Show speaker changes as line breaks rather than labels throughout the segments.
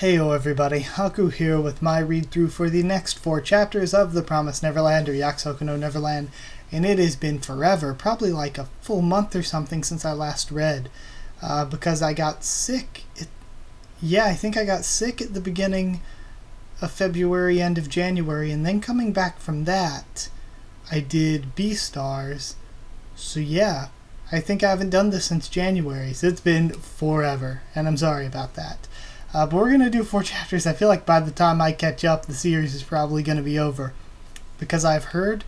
Heyo everybody, Haku here with my read-through for the next 4 chapters of The Promised Neverland, or Yakusoku no Neverland, and it has been forever, probably like a full month or something since I last read, because I got sick. I think I got sick at the beginning of February, end of January, and then coming back from that, I did B-Stars, so yeah, I think I haven't done this since January, so it's been forever, and I'm sorry about that. But we're going to do 4 chapters. I feel like by the time I catch up, the series is probably going to be over. Because I've heard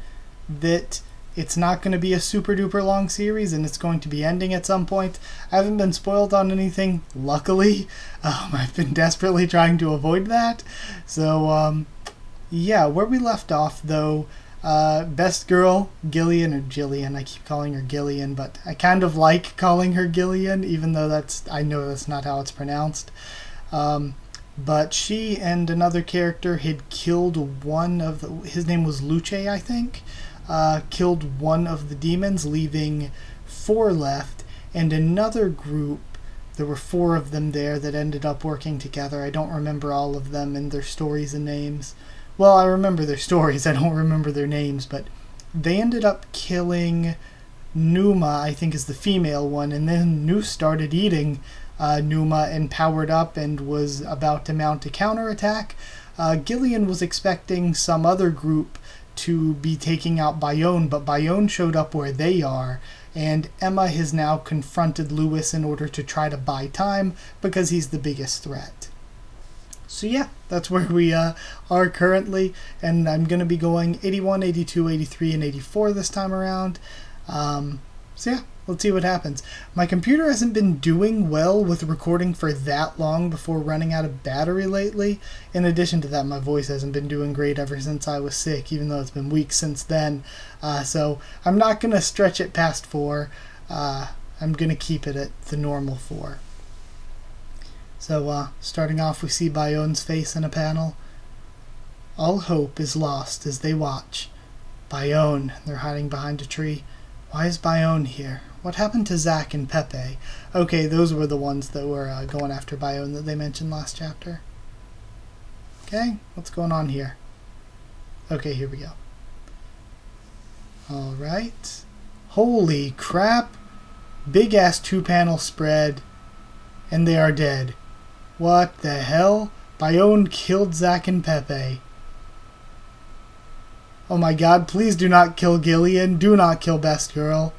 that it's not going to be a super duper long series and it's going to be ending at some point. I haven't been spoiled on anything, luckily. I've been desperately trying to avoid that. So, yeah, where we left off, though, best girl, Gillian, or Gillian, I keep calling her Gillian, but I kind of like calling her Gillian, even though I know that's not how it's pronounced. But she and another character had killed one of his name was Luce, I think, killed one of the demons, leaving 4 left, and another group, there were 4 of them there that ended up working together. I don't remember all of them and their stories and names. Well, I remember their stories, I don't remember their names, but they ended up killing Numa, I think is the female one, and then Nu started eating Numa and powered up and was about to mount a counterattack. Gillian was expecting some other group to be taking out Bayon, but Bayon showed up where they are, and Emma has now confronted Lewis in order to try to buy time because he's the biggest threat. So yeah, that's where we are currently, and I'm going to be going 81, 82, 83, and 84 this time around. So yeah, let's see what happens. My computer hasn't been doing well with recording for that long before running out of battery lately. In addition to that, my voice hasn't been doing great ever since I was sick, even though it's been weeks since then. So I'm not going to stretch it past 4. I'm going to keep it at the normal 4. So starting off, we see Bayon's face in a panel. All hope is lost as they watch. Bayon, they're hiding behind a tree. Why is Bayon here? What happened to Zack and Pepe? Okay, those were the ones that were going after Bayon that they mentioned last chapter. Okay, what's going on here? Okay, here we go. Alright. Holy crap! Big ass 2-panel spread. And they are dead. What the hell? Bayon killed Zack and Pepe. Oh my god, please do not kill Gillian. Do not kill Best Girl.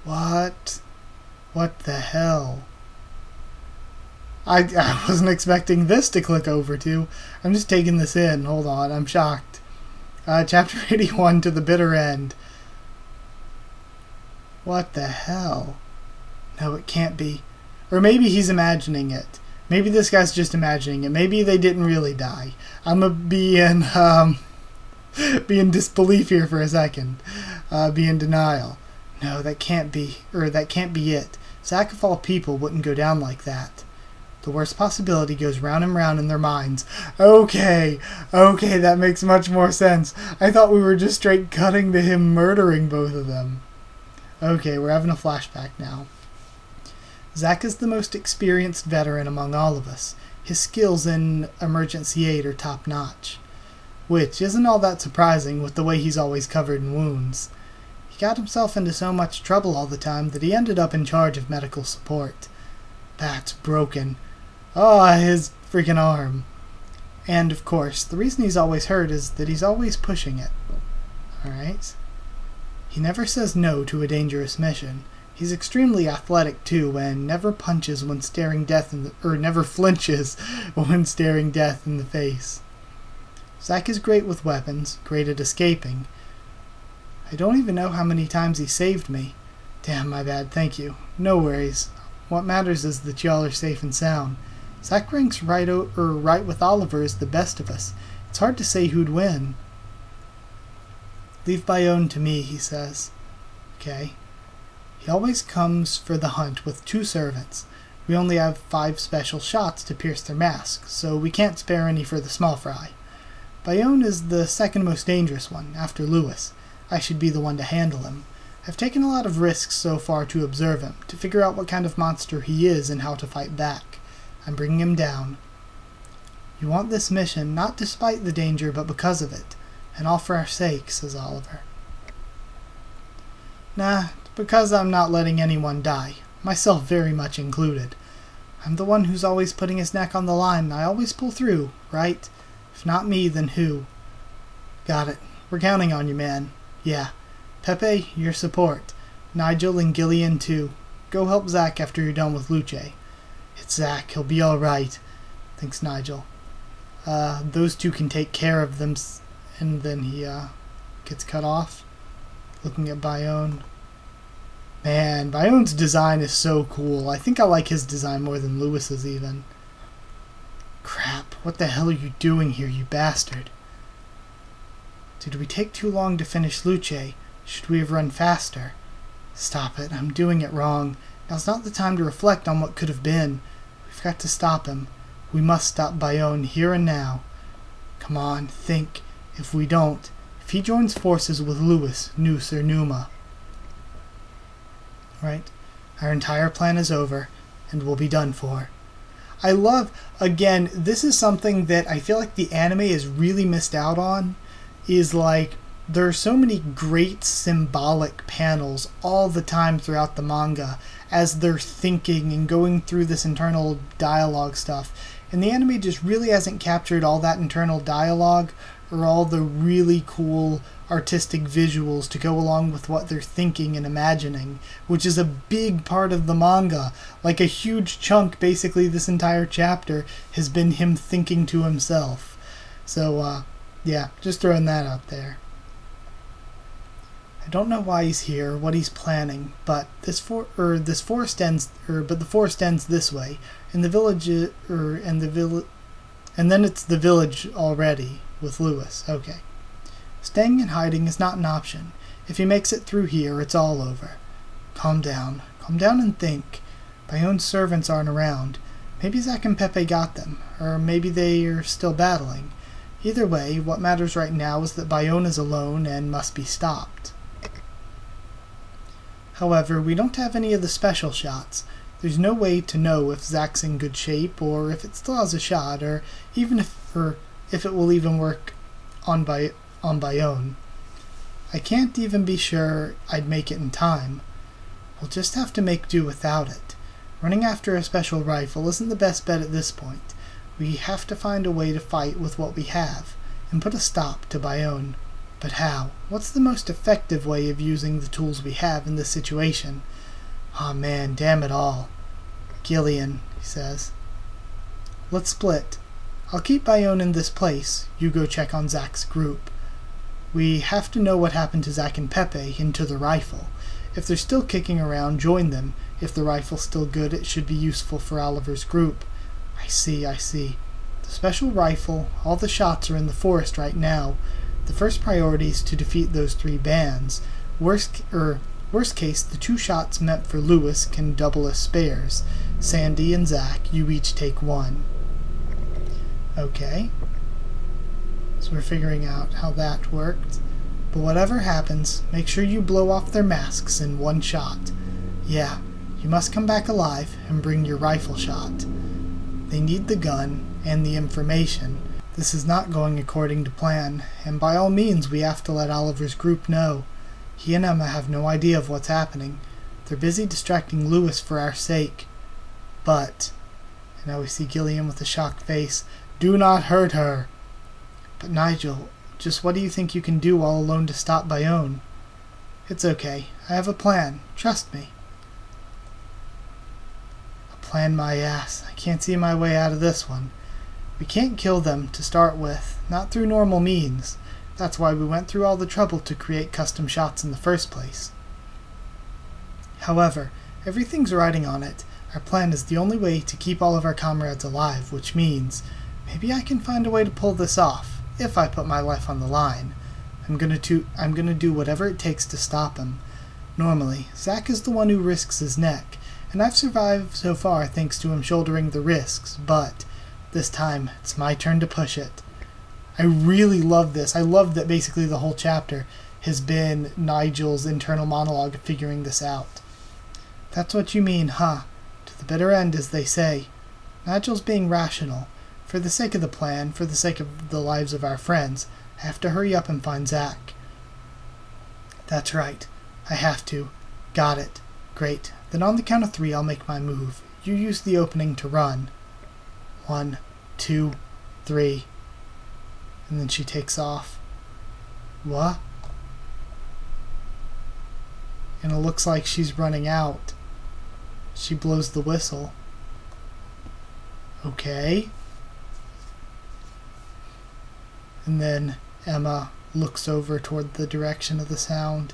What? What the hell? I wasn't expecting this to click over to. I'm just taking this in. Hold on, I'm shocked. Chapter 81 to the bitter end. What the hell? No, it can't be. Or maybe he's imagining it. Maybe this guy's just imagining it. Maybe they didn't really die. I'm gonna be in disbelief here for a second. Be in denial. No, that can't be it. Zack of all people wouldn't go down like that. The worst possibility goes round and round in their minds. Okay, that makes much more sense. I thought we were just straight cutting to him murdering both of them. Okay, we're having a flashback now. Zack is the most experienced veteran among all of us. His skills in emergency aid are top-notch. Which isn't all that surprising with the way he's always covered in wounds. He got himself into so much trouble all the time that he ended up in charge of medical support. That's broken. Oh, his freaking arm. And, of course, the reason he's always hurt is that he's always pushing it. Alright? He never says no to a dangerous mission. He's extremely athletic, too, and never punches when staring death never flinches when staring death in the face. Zack is great with weapons, great at escaping. I don't even know how many times he saved me. Damn, my bad, thank you. No worries. What matters is that y'all are safe and sound. Zack ranks right with Oliver as the best of us. It's hard to say who'd win. Leave Bayon to me, he says. Okay. He always comes for the hunt with 2 servants. We only have 5 special shots to pierce their masks, so we can't spare any for the small fry. Bayon is the second most dangerous one, after Lewis. I should be the one to handle him. I've taken a lot of risks so far to observe him, to figure out what kind of monster he is and how to fight back. I'm bringing him down. You want this mission, not despite the danger, but because of it. And all for our sake, says Oliver. Nah, it's because I'm not letting anyone die, myself very much included. I'm the one who's always putting his neck on the line, and I always pull through, right? If not me, then who? Got it. We're counting on you, man. Yeah. Pepe, your support. Nigel and Gillian, too. Go help Zack after you're done with Luce. It's Zack. He'll be all right, thinks Nigel. Those two can take care of them. And then he gets cut off. Looking at Bayon. Man, Bayon's design is so cool. I think I like his design more than Lewis's even. Crap, what the hell are you doing here, you bastard? Did we take too long to finish Luce? Should we have run faster? Stop it, I'm doing it wrong. Now's not the time to reflect on what could have been. We've got to stop him. We must stop Bayon here and now. Come on, think. If we don't, if he joins forces with Lewis, Noose, or Numa, right, our entire plan is over, and we'll be done for. I love, again, this is something that I feel like the anime has really missed out on, is like, there are so many great symbolic panels all the time throughout the manga as they're thinking and going through this internal dialogue stuff. And the anime just really hasn't captured all that internal dialogue or all the really cool artistic visuals to go along with what they're thinking and imagining, which is a big part of the manga. Like a huge chunk, basically this entire chapter, has been him thinking to himself. So, yeah, just throwing that out there. I don't know why he's here, what he's planning, but the forest ends this way, and the village, and then it's the village already with Lewis. Okay. Staying and hiding is not an option. If he makes it through here, it's all over. Calm down and think. Bayon's servants aren't around. Maybe Zack and Pepe got them, or maybe they are still battling. Either way, what matters right now is that Bayon is alone and must be stopped. However, we don't have any of the special shots. There's no way to know if Zack's in good shape, or if it still has a shot, or if it will even work on Bayon. I can't even be sure I'd make it in time. We'll just have to make do without it. Running after a special rifle isn't the best bet at this point. We have to find a way to fight with what we have, and put a stop to Bayon. But how? What's the most effective way of using the tools we have in this situation? Aw man, damn it all. Gillian, he says. Let's split. I'll keep Bayon in this place. You go check on Zack's group. We have to know what happened to Zack and Pepe and to the rifle. If they're still kicking around, join them. If the rifle's still good, it should be useful for Oliver's group. I see. The special rifle, all the shots are in the forest right now. The first priority is to defeat those 3 bands. Worst case, the 2 shots meant for Lewis can double as spares. Sandy and Zack, you each take 1. Okay. So we're figuring out how that worked. But whatever happens, make sure you blow off their masks in 1 shot. Yeah, you must come back alive and bring your rifle shot. They need the gun and the information. This is not going according to plan, and by all means we have to let Oliver's group know. He and Emma have no idea of what's happening. They're busy distracting Lewis for our sake. But, and now we see Gillian with a shocked face, do not hurt her. But Nigel, just what do you think you can do all alone to stop Bayon? It's okay. I have a plan. Trust me. A plan my ass. I can't see my way out of this one. We can't kill them to start with, not through normal means. That's why we went through all the trouble to create custom shots in the first place. However, everything's riding on it. Our plan is the only way to keep all of our comrades alive, which means maybe I can find a way to pull this off, if I put my life on the line. I'm gonna do whatever it takes to stop him. Normally, Zack is the one who risks his neck, and I've survived so far thanks to him shouldering the risks, but this time, it's my turn to push it. I really love this. I love that basically the whole chapter has been Nigel's internal monologue of figuring this out. That's what you mean, huh? To the bitter end, as they say. Nigel's being rational. For the sake of the plan, for the sake of the lives of our friends, I have to hurry up and find Zack. That's right. I have to. Got it. Great. Then on the count of 3, I'll make my move. You use the opening to run. 1, 2, 3. And then she takes off. What? And it looks like she's running out. She blows the whistle. Okay. And then Emma looks over toward the direction of the sound.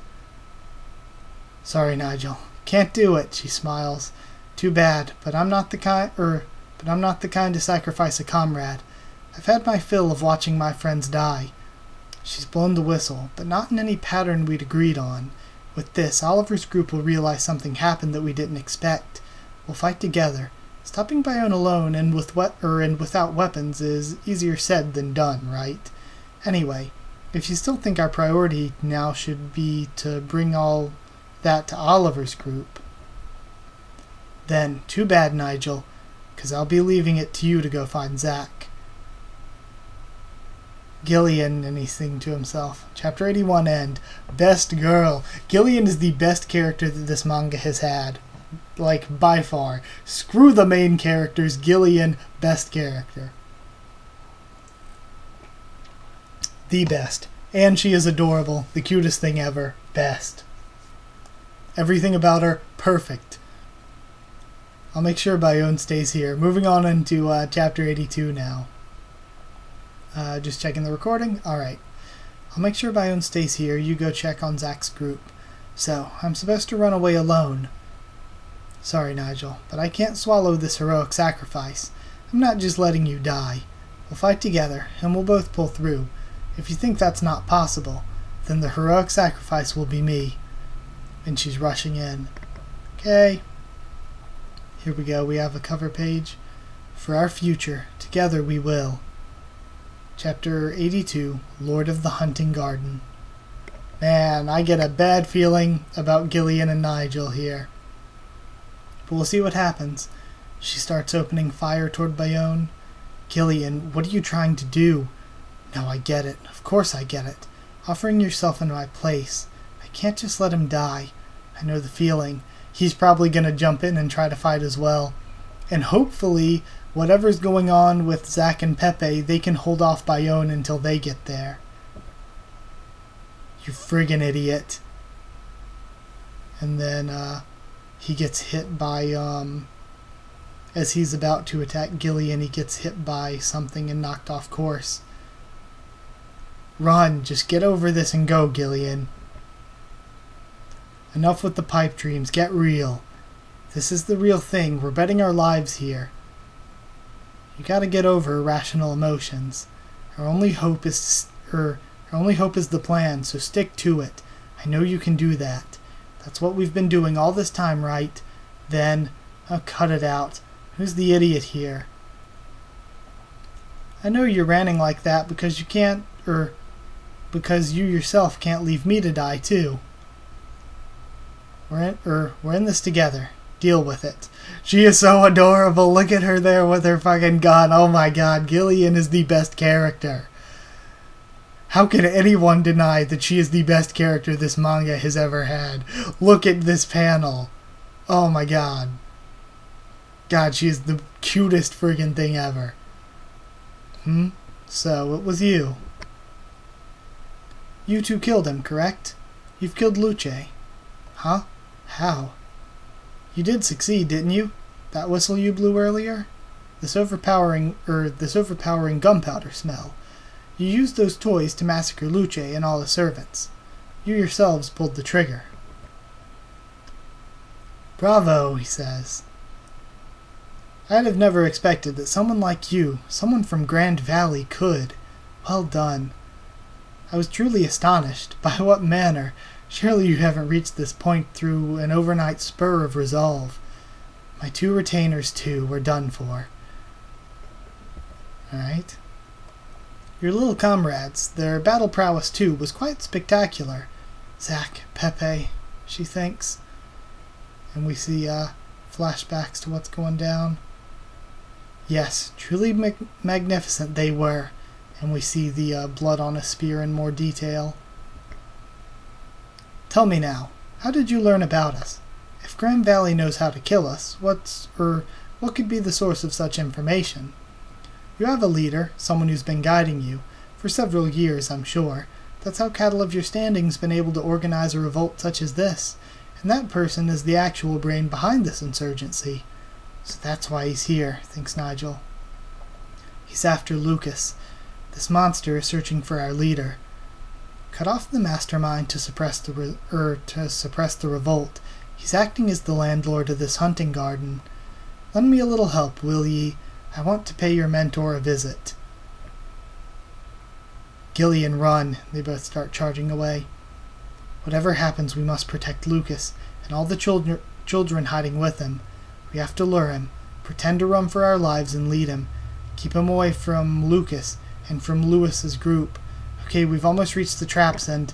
Sorry, Nigel. Can't do it, she smiles. Too bad, but I'm not the kind to sacrifice a comrade. I've had my fill of watching my friends die. She's blown the whistle, but not in any pattern we'd agreed on. With this, Oliver's group will realize something happened that we didn't expect. We'll fight together. Stopping Bayon alone and without weapons is easier said than done, right? Anyway, if you still think our priority now should be to bring all that to Oliver's group, then too bad, Nigel, 'cause I'll be leaving it to you to go find Zack. Gillian, and he's thinking to himself. Chapter 81 end. Best girl. Gillian is the best character that this manga has had. Like, by far. Screw the main characters. Gillian, best character. The best. And she is adorable. The cutest thing ever. Best. Everything about her, perfect. I'll make sure Bayon stays here. Moving on into chapter 82 now. Just checking the recording. Alright. I'll make sure Bayon stays here. You go check on Zack's group. So, I'm supposed to run away alone. Sorry, Nigel, but I can't swallow this heroic sacrifice. I'm not just letting you die. We'll fight together, and we'll both pull through. If you think that's not possible, then the heroic sacrifice will be me. And she's rushing in. Okay. Here we go. We have a cover page. For our future, together we will. Chapter 82, Lord of the Hunting Garden. Man, I get a bad feeling about Gillian and Nigel here. But we'll see what happens. She starts opening fire toward Bayon. Gillian, what are you trying to do? Now I get it. Of course I get it. Offering yourself in my place. I can't just let him die. I know the feeling. He's probably going to jump in and try to fight as well. And hopefully, whatever's going on with Zack and Pepe, they can hold off Bayon until they get there. You friggin' idiot. And then, he gets hit by, as he's about to attack Gillian, he gets hit by something and knocked off course. Run, just get over this and go, Gillian. Enough with the pipe dreams, get real. This is the real thing, we're betting our lives here. You gotta get over irrational emotions. Our only hope is the plan, so stick to it. I know you can do that. That's what we've been doing all this time, right? Then, oh, cut it out. Who's the idiot here? I know you're ranting like that because you can't, because you yourself can't leave me to die too. We're in this together. Deal with it. She is so adorable. Look at her there with her fucking gun. Oh my god, Gillian is the best character. How can anyone deny that she is the best character this manga has ever had? Look at this panel. Oh my god. God, she is the cutest friggin' thing ever. So, it was you. You two killed him, correct? You've killed Luce. Huh? How? You did succeed, didn't you? That whistle you blew earlier? This overpowering gunpowder smell. You used those toys to massacre Luce and all his servants. You yourselves pulled the trigger. Bravo, he says. I'd have never expected that someone like you, someone from Grand Valley, could. Well done. I was truly astonished. By what manner? Surely you haven't reached this point through an overnight spur of resolve. My 2 retainers, too, were done for. Alright. Your little comrades, their battle prowess, too, was quite spectacular. Zack, Pepe, she thinks. And we see flashbacks to what's going down. Yes, truly magnificent they were. And we see the blood on a spear in more detail. Tell me now, how did you learn about us? If Grand Valley knows how to kill us, what could be the source of such information? You have a leader, someone who's been guiding you, for several years, I'm sure. That's how cattle of your standing's been able to organize a revolt such as this, and that person is the actual brain behind this insurgency. So that's why he's here, thinks Nigel. He's after Lucas. This monster is searching for our leader. Cut off the mastermind to suppress the revolt. He's acting as the landlord of this hunting garden. Lend me a little help, will ye? I want to pay your mentor a visit. Gillian, run. They both start charging away. Whatever happens, we must protect Lucas and all the children hiding with him. We have to lure him, pretend to run for our lives and lead him. Keep him away from Lucas and from Lewis's group. Okay, we've almost reached the traps and...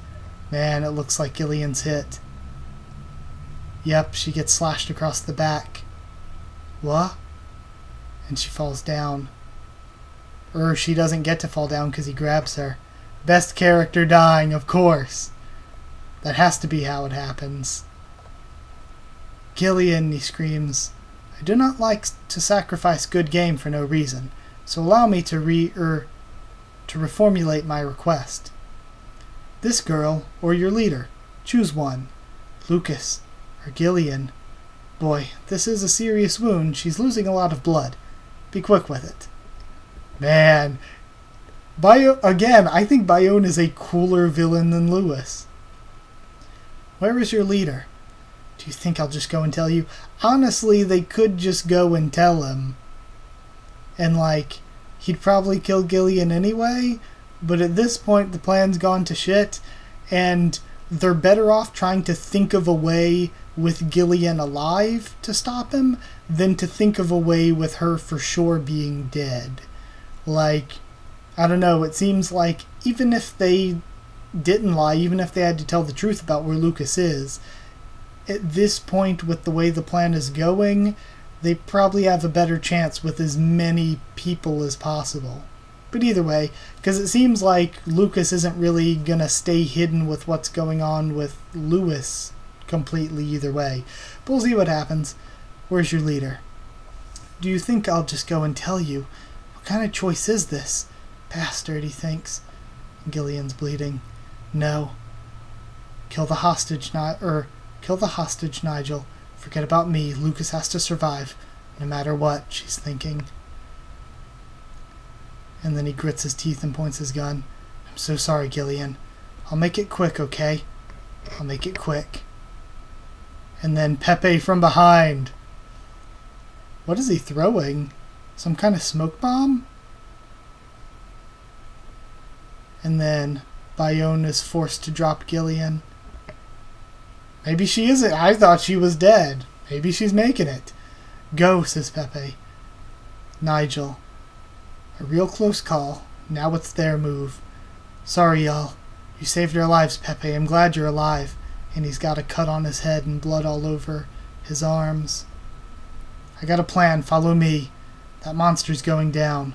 Man, it looks like Gillian's hit. Yep, she gets slashed across the back. What? And she falls down. She doesn't get to fall down because he grabs her. Best character dying, of course. That has to be how it happens. Gillian, he screams. I do not like to sacrifice good game for no reason, so allow me to reformulate my request. This girl, or your leader. Choose one. Lucas, or Gillian. Boy, this is a serious wound. She's losing a lot of blood. Be quick with it. Man. Again, I think Bayon is a cooler villain than Lewis. Where is your leader? Do you think I'll just go and tell you? Honestly, they could just go and tell him. And, he'd probably kill Gillian anyway, but at this point the plan's gone to shit, and they're better off trying to think of a way with Gillian alive to stop him than to think of a way with her for sure being dead. I don't know, it seems like even if they didn't lie, even if they had to tell the truth about where Lucas is, at this point with the way the plan is going, they probably have a better chance with as many people as possible. But either way, because it seems like Lucas isn't really gonna stay hidden with what's going on with Lewis completely either way. But we'll see what happens. Where's your leader? Do you think I'll just go and tell you? What kind of choice is this? Bastard, he thinks. Gillian's bleeding. No. Kill the hostage, Nigel. Forget about me. Lucas has to survive, no matter what, she's thinking. And then he grits his teeth and points his gun. I'm so sorry, Gillian. I'll make it quick, okay? I'll make it quick. And then Pepe from behind. What is he throwing? Some kind of smoke bomb? And then Bayon is forced to drop Gillian. Maybe she isn't. I thought she was dead. Maybe she's making it. Go, says Pepe. Nigel. A real close call. Now it's their move. Sorry, y'all. You saved our lives, Pepe. I'm glad you're alive. And he's got a cut on his head and blood all over his arms. I got a plan. Follow me. That monster's going down.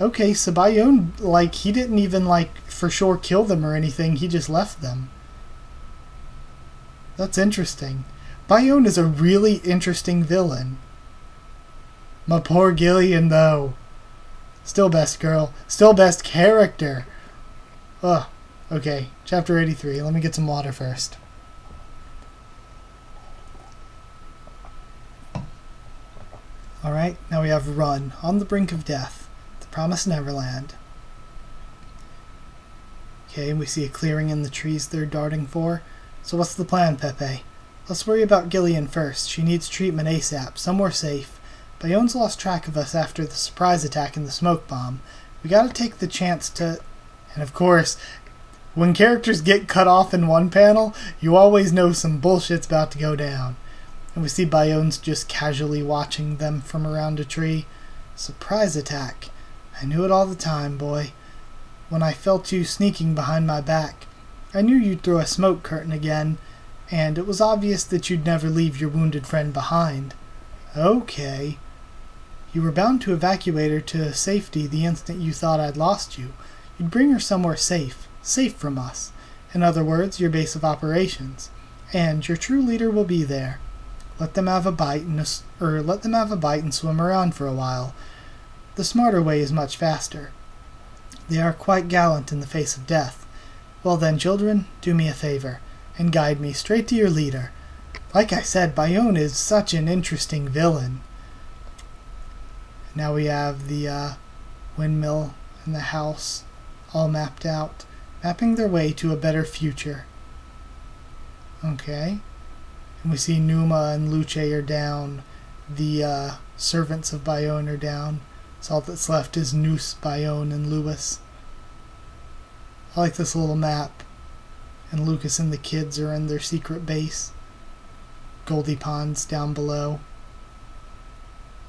Okay, so Bayon, he didn't even, for sure kill them or anything. He just left them. That's interesting. Bayon is a really interesting villain. My poor Gillian, though. Still best girl. Still best character. Ugh. Okay, chapter 83. Let me get some water first. Alright, now we have Run, On the Brink of Death, The Promised Neverland. Okay, we see a clearing in the trees they're darting for. So what's the plan, Pepe? Let's worry about Gillian first. She needs treatment ASAP, somewhere safe. Bayon's lost track of us after the surprise attack and the smoke bomb. We gotta take the chance to... And of course, when characters get cut off in one panel, you always know some bullshit's about to go down. And we see Bayon's just casually watching them from around a tree. Surprise attack. I knew it all the time, boy. When I felt you sneaking behind my back, I knew you'd throw a smoke curtain again, and it was obvious that you'd never leave your wounded friend behind. Okay. You were bound to evacuate her to safety the instant you thought I'd lost you. You'd bring her somewhere safe from us. In other words, your base of operations. And your true leader will be there. Let them have a bite and swim around for a while. The smarter way is much faster. They are quite gallant in the face of death. Well then, children, do me a favor, and guide me straight to your leader. Like I said, Bayon is such an interesting villain. Now we have the windmill and the house all mapped out, mapping their way to a better future. Okay. And we see Numa and Luce are down. The servants of Bayon are down. So all that's left is Noose, Bayon, and Lewis. I like this little map. And Lucas and the kids are in their secret base. Goldie Pond's down below.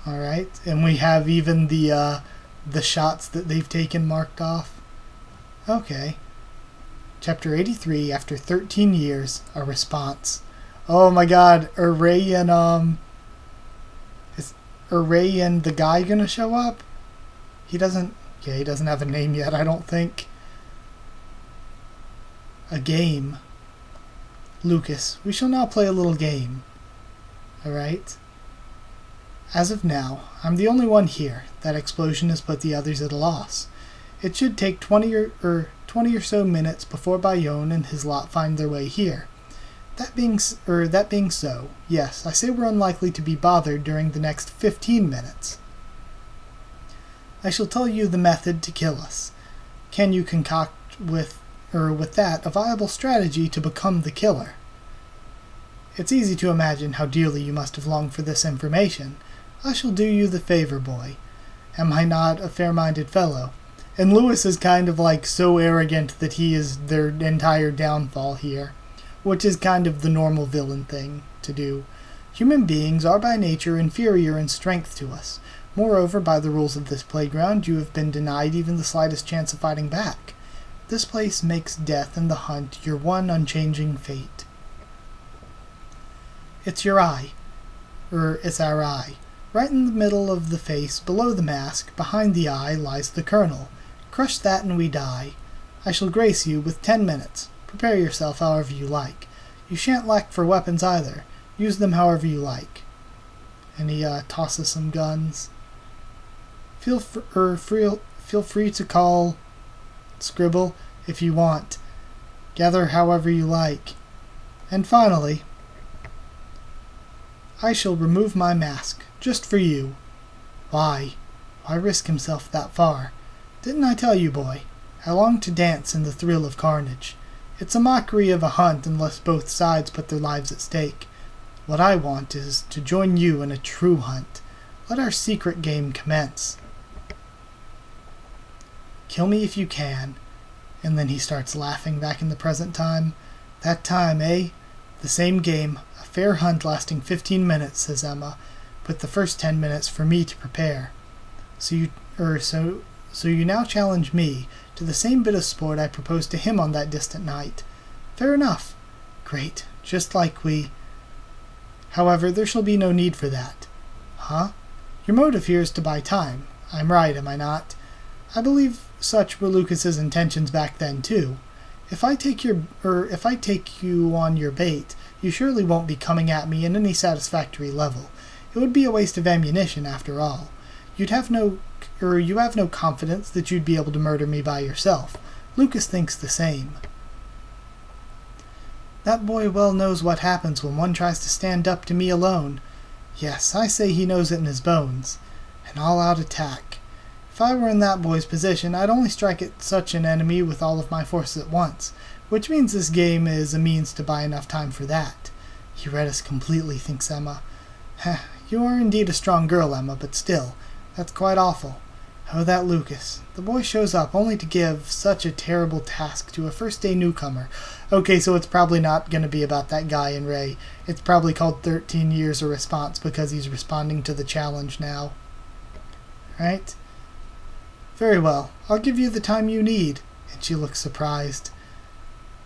Alright, and we have even the shots that they've taken marked off. Okay. Chapter 83, after 13 years, a response. Oh my god, are Ray and the guy gonna show up? He doesn't have a name yet, I don't think. A game. Lucas, we shall now play a little game. Alright? As of now, I'm the only one here. That explosion has put the others at a loss. It should take 20 or so minutes before Bayon and his lot find their way here. That being so, yes, I say we're unlikely to be bothered during the next 15 minutes. I shall tell you the method to kill us. Can you concoct with that a viable strategy to become the killer? It's easy to imagine how dearly you must have longed for this information. I shall do you the favor, boy. Am I not a fair-minded fellow? And Lewis is kind of like so arrogant that he is their entire downfall here, which is kind of the normal villain thing to do. Human beings are by nature inferior in strength to us. Moreover, by the rules of this playground, you have been denied even the slightest chance of fighting back. This place makes death and the hunt your one unchanging fate. It's your eye. It's our eye. Right in the middle of the face, below the mask, behind the eye, lies the kernel. Crush that and we die. I shall grace you with 10 minutes. Prepare yourself however you like. You shan't lack for weapons either. Use them however you like. And he tosses some guns. Feel free to call Scribble if you want. Gather however you like. And finally, I shall remove my mask, just for you. Why risk himself that far? Didn't I tell you, boy? I long to dance in the thrill of carnage. It's a mockery of a hunt unless both sides put their lives at stake. What I want is to join you in a true hunt. Let our secret game commence. Kill me if you can. And then he starts laughing back in the present time. That time, eh? The same game. A fair hunt lasting 15 minutes, says Emma. But the first 10 minutes for me to prepare. So you now challenge me to the same bit of sport I proposed to him on that distant night. Fair enough. Great. Just like we... However, there shall be no need for that. Huh? Your motive here is to buy time. I'm right, am I not? I believe such were Lucas's intentions back then, too. If I take you on your bait, you surely won't be coming at me in any satisfactory level. It would be a waste of ammunition, after all. You have no confidence that you'd be able to murder me by yourself. Lucas thinks the same. That boy well knows what happens when one tries to stand up to me alone. Yes, I say he knows it in his bones. An all-out attack. If I were in that boy's position, I'd only strike at such an enemy with all of my forces at once, which means this game is a means to buy enough time for that. He read us completely, thinks Emma. You are indeed a strong girl, Emma, but still, that's quite awful. Oh, that Lucas. The boy shows up only to give such a terrible task to a first-day newcomer. Okay, so it's probably not going to be about that guy and Ray. It's probably called 13 Years a Response because he's responding to the challenge now. Right? Very well. I'll give you the time you need. And she looks surprised.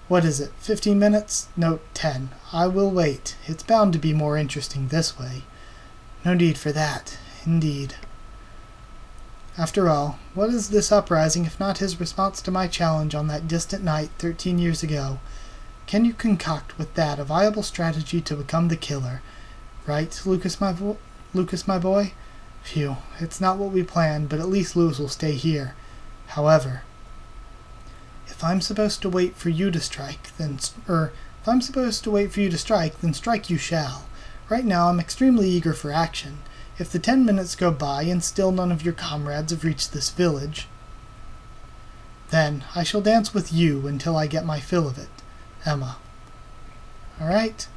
What is it, 15 minutes? No, 10. I will wait. It's bound to be more interesting this way. No need for that, indeed. After all, what is this uprising if not his response to my challenge on that distant night 13 years ago? Can you concoct with that a viable strategy to become the killer? Right, Lucas, my boy? Phew, it's not what we planned, but at least Lewis will stay here. However, if I'm supposed to wait for you to strike, then strike you shall. Right now I'm extremely eager for action. If the 10 minutes go by and still none of your comrades have reached this village, then I shall dance with you until I get my fill of it, Emma. Alright?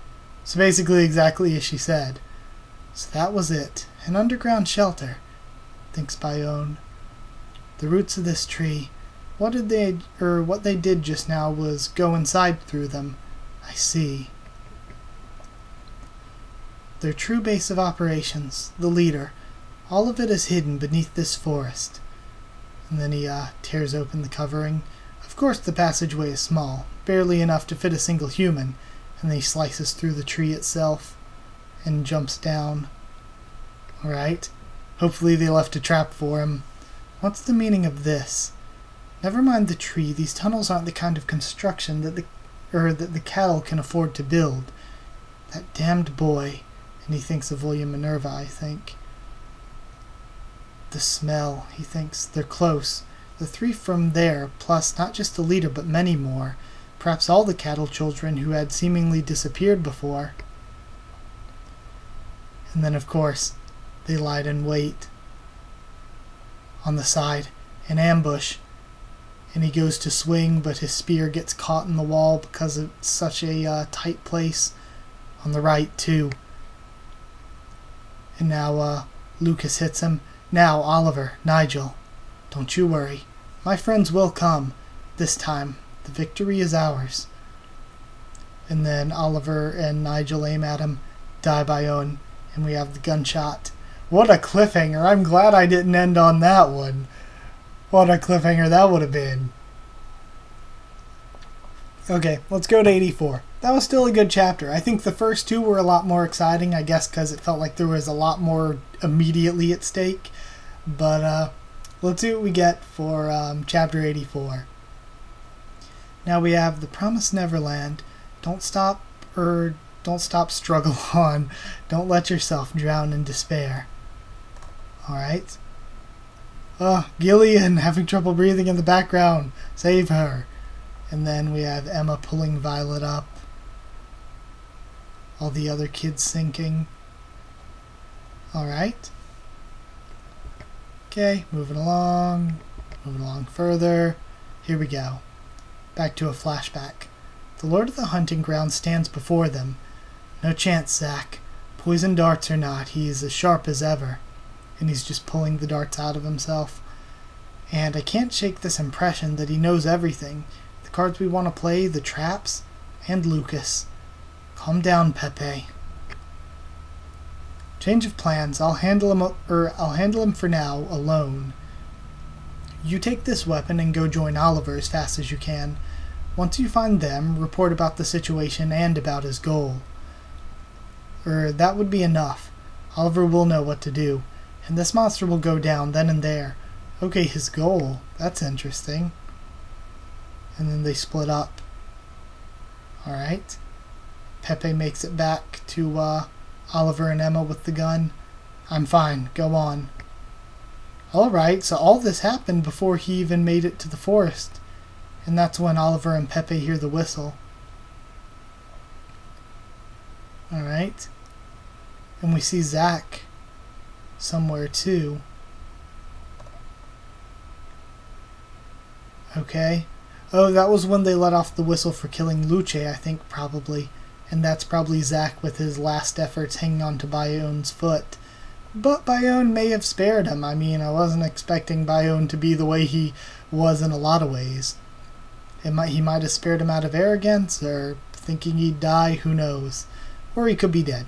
So basically exactly as she said. So that was it. An underground shelter, thinks Bayon. The roots of this tree. What they did just now was go inside through them. I see. Their true base of operations, the leader, all of it is hidden beneath this forest. And then he tears open the covering. Of course the passageway is small, barely enough to fit a single human, and then he slices through the tree itself and jumps down. Alright, hopefully they left a trap for him. What's the meaning of this? Never mind the tree, these tunnels aren't the kind of construction that the cattle can afford to build. That damned boy. And he thinks of William Minerva, I think. The smell, he thinks. They're close. The 3 from there, plus not just the leader, but many more. Perhaps all the cattle children who had seemingly disappeared before. And then, of course, they lied in wait. On the side, an ambush. And he goes to swing, but his spear gets caught in the wall because it's such a tight place. On the right, too. And now, Lucas hits him. Now, Oliver, Nigel, don't you worry. My friends will come. This time, the victory is ours. And then Oliver and Nigel aim at him. Die Bayon. And we have the gunshot. What a cliffhanger. I'm glad I didn't end on that one. What a cliffhanger that would have been. Okay, let's go to 84. That was still a good chapter. I think the first 2 were a lot more exciting, I guess because it felt like there was a lot more immediately at stake. But let's see what we get for chapter 84. Now we have the Promised Neverland. Don't stop, struggle on. Don't let yourself drown in despair. Alright. Gillian having trouble breathing in the background. Save her. And then we have Emma pulling Violet up. All the other kids sinking. Alright. Okay, moving along further. Here we go. Back to a flashback. The Lord of the Hunting Ground stands before them. No chance, Zack. Poison darts or not, he is as sharp as ever. And he's just pulling the darts out of himself. And I can't shake this impression that he knows everything. The cards we want to play, the traps, and Lucas. Calm down, Pepe. Change of plans. I'll handle him for now, alone. You take this weapon and go join Oliver as fast as you can. Once you find them, report about the situation and about his goal. That would be enough. Oliver will know what to do, and this monster will go down then and there. Okay, his goal. That's interesting. And then they split up. Alright. Pepe makes it back to Oliver and Emma with the gun. I'm fine. Go on. Alright, so all this happened before he even made it to the forest. And that's when Oliver and Pepe hear the whistle. Alright. And we see Zack somewhere too. Okay. Oh, that was when they let off the whistle for killing Luce, I think, probably. And that's probably Zack with his last efforts hanging on to Bayon's foot. But Bayon may have spared him. I mean, I wasn't expecting Bayon to be the way he was in a lot of ways. He might have spared him out of arrogance, or thinking he'd die, who knows. Or he could be dead.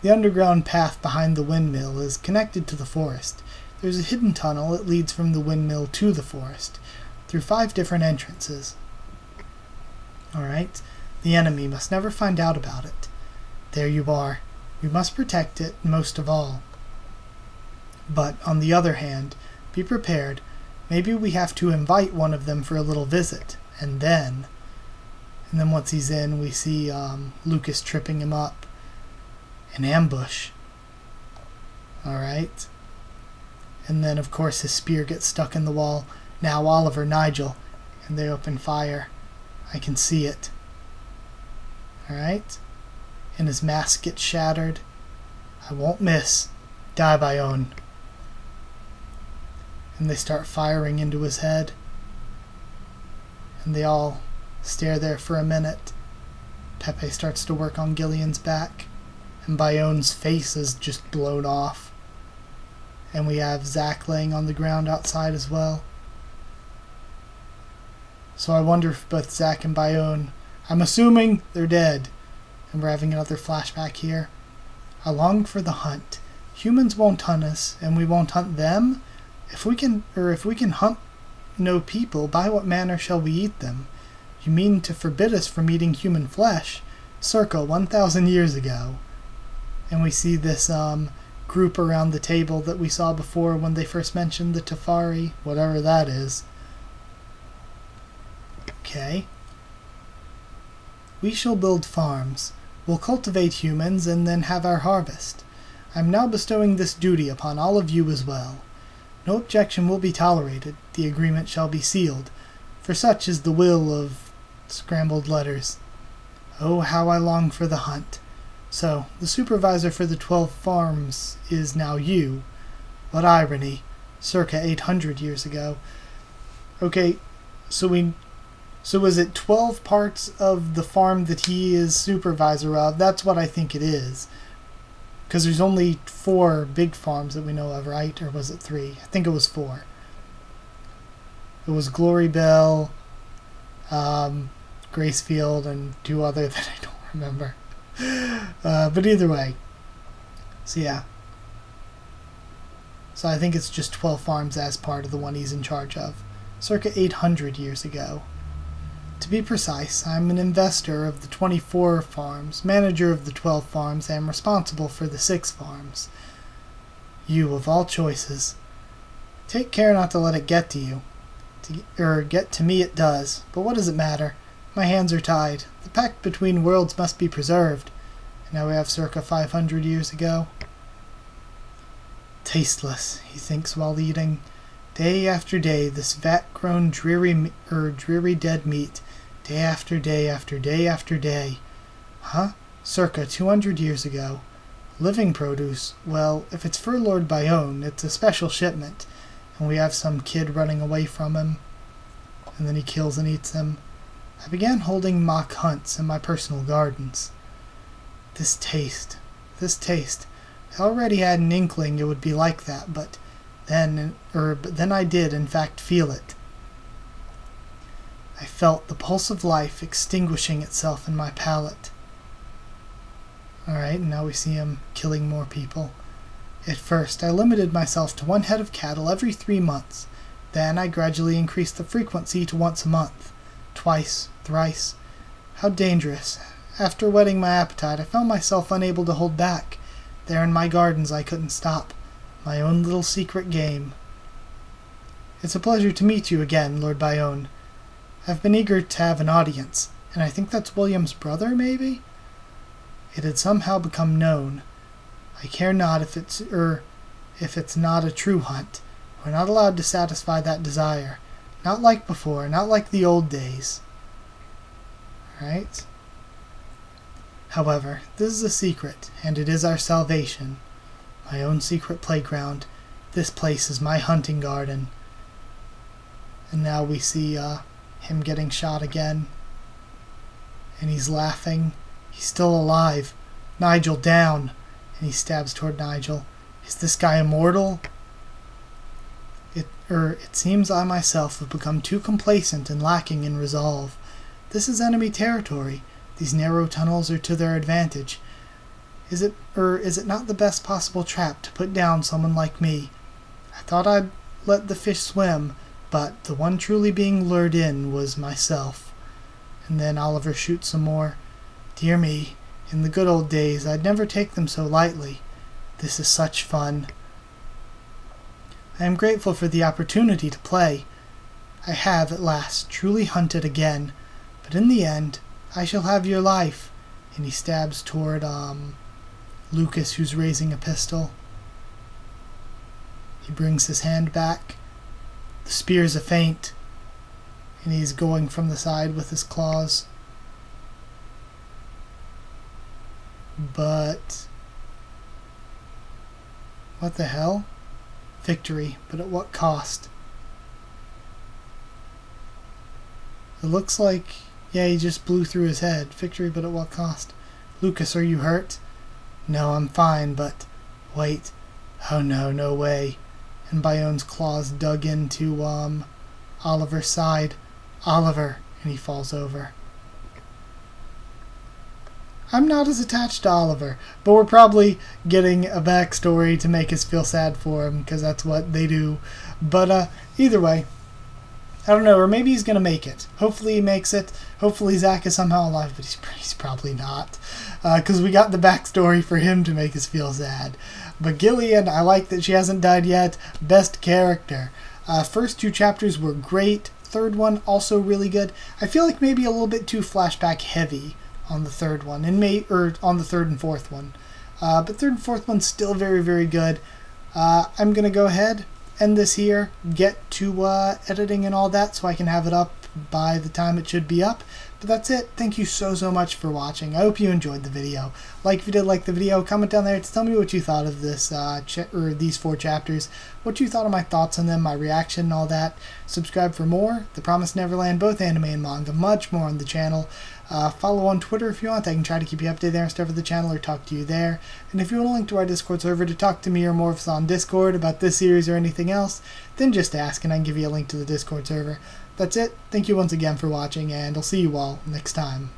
The underground path behind the windmill is connected to the forest. There's a hidden tunnel that leads from the windmill to the forest, through 5 different entrances. Alright, the enemy must never find out about it. There you are. We must protect it most of all. But, on the other hand, Be prepared. Maybe we have to invite one of them for a little visit. And then once he's in, we see Lucas tripping him up. An ambush. Alright. And then, of course, his spear gets stuck in the wall. Now Oliver, Nigel, and they open fire. I can see it. Alright. And his mask gets shattered. I won't miss. Die, Bayon. And they start firing into his head. And they all stare there for a minute. Pepe starts to work on Gillian's back. And Bayon's face is just blown off. And we have Zack laying on the ground outside as well. So I wonder if both Zack and Bayon, I'm assuming they're dead. And we're having another flashback here. I long for the hunt. Humans won't hunt us, and we won't hunt them. If we can hunt no people, by what manner shall we eat them? You mean to forbid us from eating human flesh? Circa 1,000 years ago. And we see this group around the table that we saw before when they first mentioned the Tafari, whatever that is. Okay. We shall build farms. We'll cultivate humans and then have our harvest. I'm now bestowing this duty upon all of you as well. No objection will be tolerated. The agreement shall be sealed, for such is the will of scrambled letters. Oh, how I long for the hunt. So, the supervisor for the 12 farms is now you. What irony. Circa 800 years ago. Okay, so is it 12 parts of the farm that he is supervisor of? That's what I think it is. Because there's only 4 big farms that we know of, right? Or was it 3? I think it was 4. It was Glory Bell, Gracefield, and 2 other that I don't remember. But either way. So yeah. So I think it's just 12 farms as part of the one he's in charge of. Circa 800 years ago. To be precise, I'm an investor of the 24 farms, manager of the 12 farms, and responsible for the 6 farms. You, of all choices. Take care not to let it get to you. Get to me it does, but what does it matter? My hands are tied. The pact between worlds must be preserved. And now we have circa 500 years ago. Tasteless, he thinks while eating. Day after day, this vat-grown dreary dead meat. Day after day after day after day. Huh? Circa 200 years ago. Living produce. Well, if it's for Lord Bayon, it's a special shipment. And we have some kid running away from him. And then he kills and eats him. I began holding mock hunts in my personal gardens. This taste. I already had an inkling it would be like that, but then I did, in fact, feel it. I felt the pulse of life extinguishing itself in my palate. Alright, now we see him killing more people. At first, I limited myself to 1 head of cattle every 3 months. Then I gradually increased the frequency to once a month. Twice, thrice. How dangerous. After whetting my appetite, I found myself unable to hold back. There in my gardens I couldn't stop. My own little secret game. It's a pleasure to meet you again, Lord Bayon. I've been eager to have an audience, and I think that's William's brother, maybe? It had somehow become known. I care not if it's not a true hunt. We're not allowed to satisfy that desire. Not like before, not like the old days. Alright? However, this is a secret, and it is our salvation. My own secret playground. This place is my hunting garden. And now we see him getting shot again. And he's laughing. He's still alive. Nigel, down. And he stabs toward Nigel. Is this guy immortal? It seems I myself have become too complacent and lacking in resolve. This is enemy territory. These narrow tunnels are to their advantage. Is it not the best possible trap to put down someone like me? I thought I'd let the fish swim, but the one truly being lured in was myself. And then Oliver shoots some more. Dear me, in the good old days I'd never take them so lightly. This is such fun. I am grateful for the opportunity to play. I have, at last, truly hunted again, but in the end, I shall have your life. And he stabs toward, Lucas, who's raising a pistol. He brings his hand back. The spear's a feint, and he's going from the side with his claws. But what the hell? Victory, but at what cost? It looks like, yeah, he just blew through his head. Victory, but at what cost? Lucas, are you hurt? No, I'm fine, but wait. Oh no, no way. And Bayon's claws dug into Oliver's side. Oliver, and he falls over. I'm not as attached to Oliver, but we're probably getting a backstory to make us feel sad for him, because that's what they do. But either way, I don't know, or maybe he's going to make it. Hopefully he makes it. Hopefully Zach is somehow alive, but he's probably not, because we got the backstory for him to make us feel sad. But Gillian, I like that she hasn't died yet. Best character. First 2 chapters were great. Third one also really good. I feel like maybe a little bit too flashback heavy on the third one, or on the third and fourth one. But third and fourth one's still very, very good. I'm going to go ahead, end this here, get to editing and all that so I can have it up by the time it should be up. But that's it. Thank you so much for watching. I hope you enjoyed the video. Like if you did like the video, comment down there to tell me what you thought of this these 4 chapters, what you thought of my thoughts on them, my reaction and all that. Subscribe for more. The Promised Neverland, both anime and manga, much more on the channel. Follow on Twitter if you want. I can try to keep you updated there and stuff with the channel or talk to you there. And if you want a link to our Discord server to talk to me or more of us on Discord about this series or anything else, then just ask and I can give you a link to the Discord server. That's it. Thank you once again for watching, and I'll see you all next time.